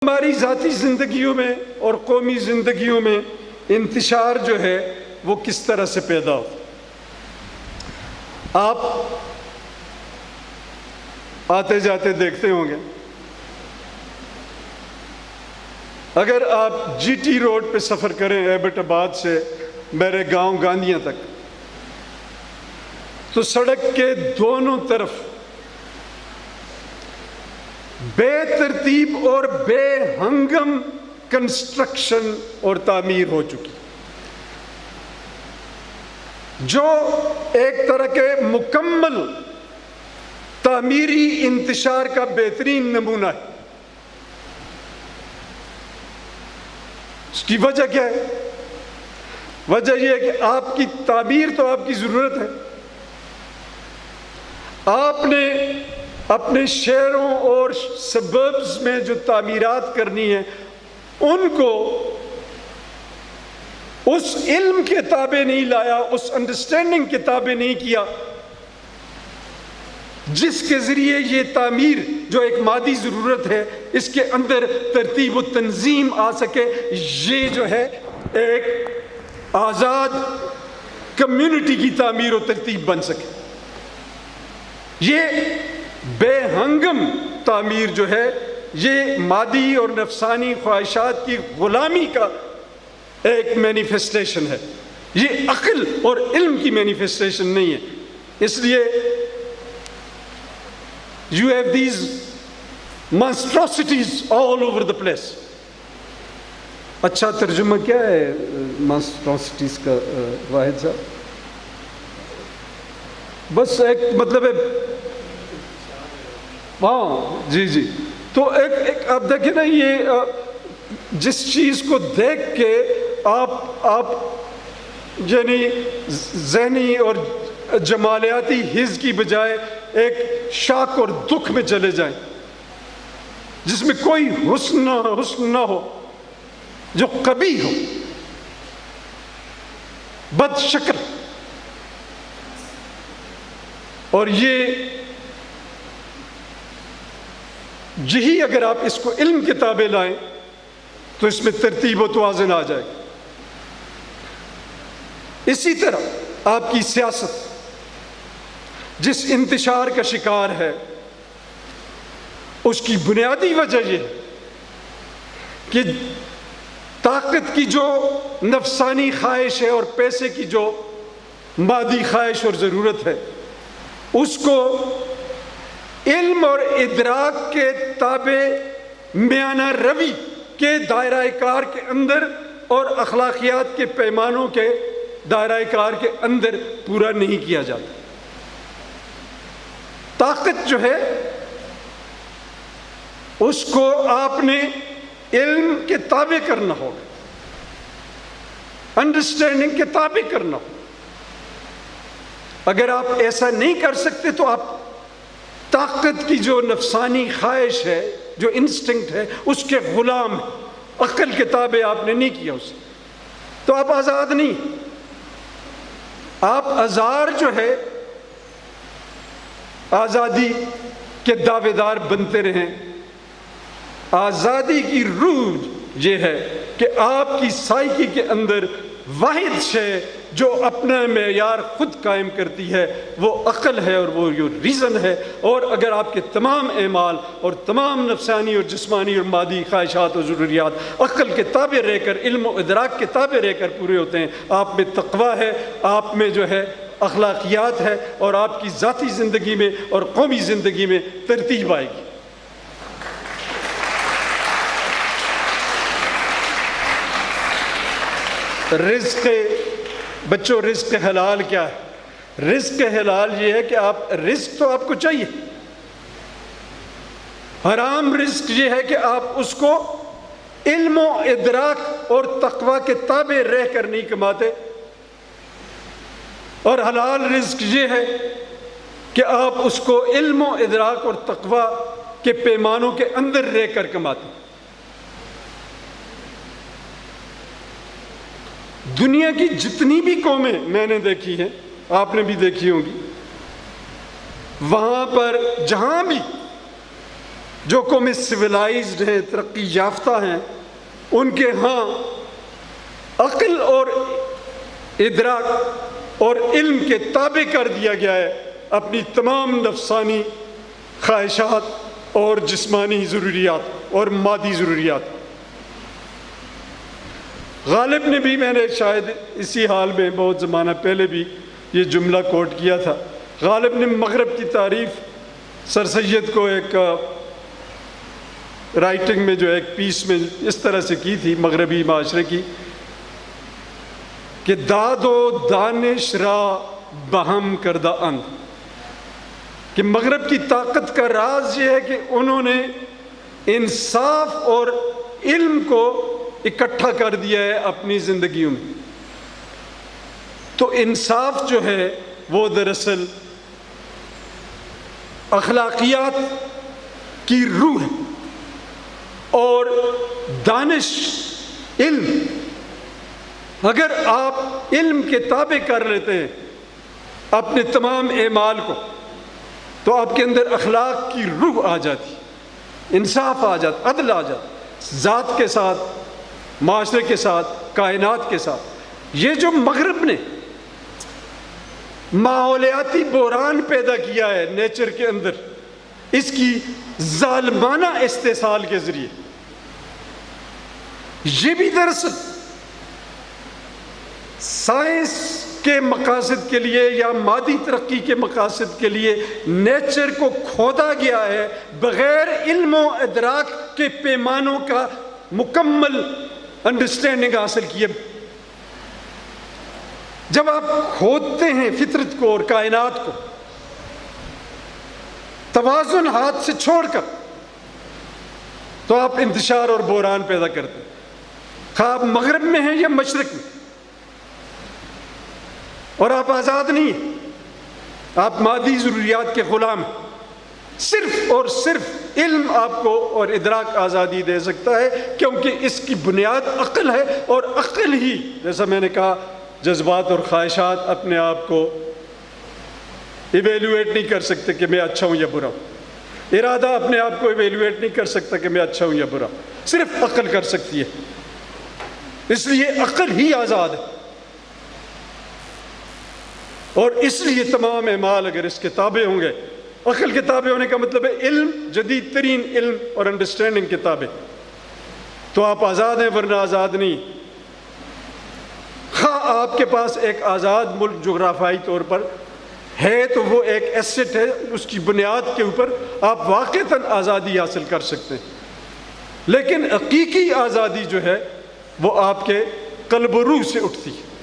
ہماری ذاتی زندگیوں میں اور قومی زندگیوں میں انتشار جو ہے وہ کس طرح سے پیدا ہو. آپ آتے جاتے دیکھتے ہوں گے، اگر آپ جی ٹی روڈ پہ سفر کریں ایبٹ آباد سے میرے گاؤں گاندھیاں تک، تو سڑک کے دونوں طرف بے ترتیب اور بے ہنگم کنسٹرکشن اور تعمیر ہو چکی، جو ایک طرح کے مکمل تعمیری انتشار کا بہترین نمونہ ہے. اس کی وجہ کیا ہے؟ وجہ یہ ہے کہ آپ کی تعمیر تو آپ کی ضرورت ہے. آپ نے اپنے شہروں اور سبربز میں جو تعمیرات کرنی ہے ان کو اس علم کے تابع نہیں لایا، اس انڈرسٹینڈنگ کے تابع نہیں کیا جس کے ذریعے یہ تعمیر جو ایک مادی ضرورت ہے اس کے اندر ترتیب و تنظیم آ سکے. یہ جو ہے ایک آزاد کمیونٹی کی تعمیر و ترتیب بن سکے. یہ بے ہنگم تعمیر جو ہے یہ مادی اور نفسانی خواہشات کی غلامی کا ایک مینیفیسٹیشن ہے، یہ عقل اور علم کی مینیفیسٹیشن نہیں ہے. اس لیے you have these monstrosities all over the place. اچھا ترجمہ کیا ہے monstrosities کا واحد صاحب؟ بس ایک مطلب ہے، ہاں جی. تو ایک آپ دیکھیں نا، یہ جس چیز کو دیکھ کے آپ یعنی ذہنی اور جمالیاتی حس کی بجائے ایک شاک اور دکھ میں چلے جائیں، جس میں کوئی حسن نہ ہو، جو قبیح ہو، بد شکل. اور یہی اگر آپ اس کو علم کے تابع لائیں تو اس میں ترتیب و توازن آ جائے. اسی طرح آپ کی سیاست جس انتشار کا شکار ہے، اس کی بنیادی وجہ یہ ہے کہ طاقت کی جو نفسانی خواہش ہے اور پیسے کی جو مادی خواہش اور ضرورت ہے، اس کو علم اور ادراک کے تابع میانہ روی کے دائرہ کار کے اندر اور اخلاقیات کے پیمانوں کے دائرہ کار کے اندر پورا نہیں کیا جاتا. طاقت جو ہے اس کو آپ نے علم کے تابع کرنا ہوگا، انڈرسٹینڈنگ کے تابع کرنا ہوگا. اگر آپ ایسا نہیں کر سکتے تو آپ طاقت کی جو نفسانی خواہش ہے، جو انسٹنکٹ ہے، اس کے غلام ہیں. عقل کے تابع آپ نے نہیں کیا اسے، تو آپ آزاد نہیں. آپ آزار جو ہے آزادی کے دعوے دار بنتے رہیں. آزادی کی روح یہ ہے کہ آپ کی سائیکی کے اندر واحد شے جو اپنا معیار خود قائم کرتی ہے وہ عقل ہے اور وہ ریزن ہے. اور اگر آپ کے تمام اعمال اور تمام نفسانی اور جسمانی اور مادی خواہشات اور ضروریات عقل کے تابع رہ کر، علم و ادراک کے تابع رہ کر پورے ہوتے ہیں، آپ میں تقویٰ ہے، آپ میں جو ہے اخلاقیات ہے، اور آپ کی ذاتی زندگی میں اور قومی زندگی میں ترتیب آئے گی. رزق بچوں، رزق حلال کیا ہے؟ رزق حلال یہ ہے کہ رزق تو آپ کو چاہیے. حرام رزق یہ ہے کہ آپ اس کو علم و ادراک اور تقویٰ کے تابع رہ کر نہیں کماتے. اور حلال رزق یہ ہے کہ آپ اس کو علم و ادراک اور تقویٰ کے پیمانوں کے اندر رہ کر کماتے. دنیا کی جتنی بھی قومیں میں نے دیکھی ہیں، آپ نے بھی دیکھی ہوں گی، وہاں پر جہاں بھی جو قومیں سویلائزڈ ہیں، ترقی یافتہ ہیں، ان کے ہاں عقل اور ادراک اور علم کے تابع کر دیا گیا ہے اپنی تمام نفسانی خواہشات اور جسمانی ضروریات اور مادی ضروریات۔ غالب نے بھی، میں نے شاید اسی حال میں بہت زمانہ پہلے بھی یہ جملہ کوٹ کیا تھا، غالب نے مغرب کی تعریف سر سید کو ایک رائٹنگ میں جو ایک پیس میں اس طرح سے کی تھی مغربی معاشرے کی، کہ داد و دانش را بہم کردہ اند، کہ مغرب کی طاقت کا راز یہ ہے کہ انہوں نے انصاف اور علم کو اکٹھا کر دیا ہے اپنی زندگیوں میں۔ تو انصاف جو ہے وہ دراصل اخلاقیات کی روح ہے، اور دانش علم، اگر آپ علم کے تابع کر لیتے ہیں اپنے تمام اعمال کو، تو آپ کے اندر اخلاق کی روح آ جاتی، انصاف آ جاتا، عدل آ جاتا، ذات کے ساتھ، معاشرے کے ساتھ، کائنات کے ساتھ۔ یہ جو مغرب نے ماحولیاتی بحران پیدا کیا ہے نیچر کے اندر، اس کی ظالمانہ استحصال کے ذریعے، یہ بھی دراصل سائنس کے مقاصد کے لیے یا مادی ترقی کے مقاصد کے لیے نیچر کو کھودا گیا ہے، بغیر علم و ادراک کے پیمانوں کا مکمل انڈرسٹینڈنگ حاصل کیے۔ جب آپ کھودتے ہیں فطرت کو اور کائنات کو توازن ہاتھ سے چھوڑ کر، تو آپ انتشار اور بحران پیدا کرتے ہیں، خواہ آپ مغرب میں ہیں یا مشرق میں، اور آپ آزاد نہیں ہیں، آپ مادی ضروریات کے غلام ہیں۔ صرف اور صرف علم آپ کو اور ادراک آزادی دے سکتا ہے، کیونکہ اس کی بنیاد عقل ہے، اور عقل ہی، جیسا میں نے کہا، جذبات اور خواہشات اپنے آپ کو ایویلویٹ نہیں کر سکتے کہ میں اچھا ہوں یا برا ہوں، ارادہ اپنے آپ کو ایویلویٹ نہیں کر سکتا کہ میں اچھا ہوں یا برا ہوں، صرف عقل کر سکتی ہے۔ اس لیے عقل ہی آزاد ہے، اور اس لیے تمام اعمال اگر اس کے تابع ہوں گے، عقل کے تابع ہونے کا مطلب ہے علم، جدید ترین علم اور انڈرسٹینڈنگ کے تابع، تو آپ آزاد ہیں، ورنہ آزاد نہیں۔ خواہ آپ کے پاس ایک آزاد ملک جغرافیائی طور پر ہے تو وہ ایک ایسٹ ہے، اس کی بنیاد کے اوپر آپ واقعتاً آزادی حاصل کر سکتے ہیں، لیکن حقیقی آزادی جو ہے وہ آپ کے قلب و روح سے اٹھتی ہے۔